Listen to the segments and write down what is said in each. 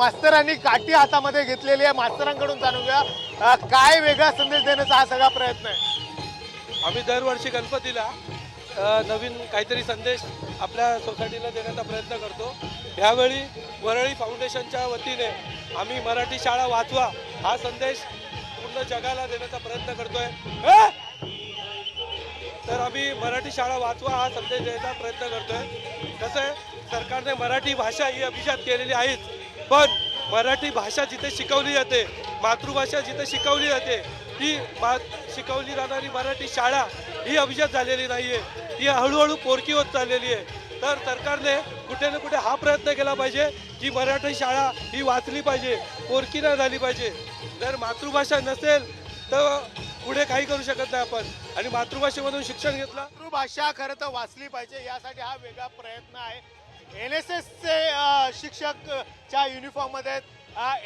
मास्तरांनी काठी हातामध्ये घेतलेली आहे। मास्तरांकडून जाणून घ्या काय वेगळा संदेश देण्याचा हा सगळा प्रयत्न आहे। आम्ही दरवर्षी गणपतीला नवीन काहीतरी संदेश आपल्या सोसायटीला देण्याचा प्रयत्न करतो। यावेळी वरळी फाउंडेशनच्या वतीने आम्ही मराठी शाळा वाचवा हा संदेश पूर्ण जगाला देण्याचा प्रयत्न करतोय। तर आम्ही मराठी शाळा वाचवा हा संदेश देण्याचा प्रयत्न करतोय। कसं आहे, सरकारने मराठी भाषा ही अभिजात केलेली आहेच, पण मराठी भाषा जिथे शिकवली जाते, मातृभाषा जिथे शिकवली जाते, ती शिकवली जाणारी मराठी शाळा ही अभिजात झालेली नाहीये, ती हळूहळू पोरकी होत चाललेली आहे। तर सरकारने कुठे ना कुठे हा प्रयत्न केला पाहिजे की मराठी शाळा ही वाचली पाहिजे, पोरकी नाही झाली पाहिजे। जर मातृभाषा नसेल तर पुढे काही करू शकत नाही आपण, आणि मातृभाषेमधून शिक्षण घेतलं। मातृभाषा खरं तर वाचली पाहिजे यासाठी हा वेगळा प्रयत्न आहे। NSS चे शिक्षकच्या युनिफॉर्ममध्ये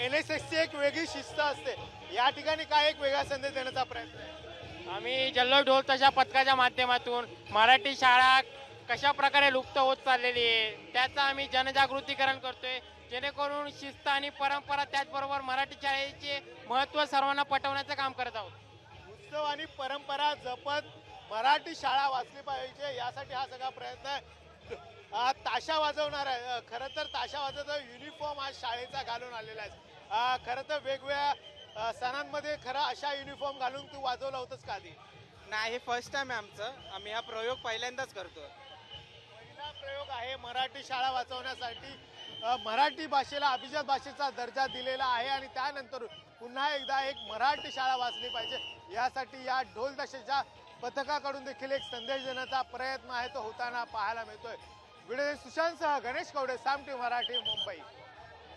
NSS ची एक वेगळी शिस्त असते, या ठिकाणी काय एक वेगळा संदेश देण्याचा प्रयत्न आहे। आम्ही जल्लोष ढोल तशा पथकाच्या माध्यमातून मराठी शाळा कशा प्रकारे लुप्त होत चाललेली आहे त्याचा आम्ही जनजागृतीकरण करतोय, जेणेकरून शिस्त आणि परंपरा त्याचबरोबर मराठी शाळेचे महत्त्व सर्वांना पटवण्याचं काम करत आहोत। उत्सव आणि परंपरा जपत मराठी शाळा वाचली पाहिजे यासाठी हा सगळा प्रयत्न आहे। ताशा वाजवणार आहे, खरं तर ताशा वाजवता युनिफॉर्म आज शाळेचा घालून आलेला आहे। खरं तर वेगवेगळ्या सणांमध्ये खरं अशा युनिफॉर्म घालून तू वाजवला होतस का आधी? नाही, हे फर्स्ट टाइम आहे आमचं, आम्ही हा प्रयोग पहिल्यांदाच करतो। पहिला प्रयोग आहे मराठी शाळा वाचवण्यासाठी। मराठी भाषेला अभिजात भाषेचा दर्जा दिलेला आहे आणि त्यानंतर पुन्हा एकदा एक मराठी शाळा वाचली पाहिजे यासाठी या ढोल ताशाच्या पथकाकडून देखील एक संदेश देण्याचा प्रयत्न आहे तो होताना पाहायला मिळतोय। व्हिडिओ सुशांतसह गणेश कवडे, साम टीव्ही मराठी, मुंबई।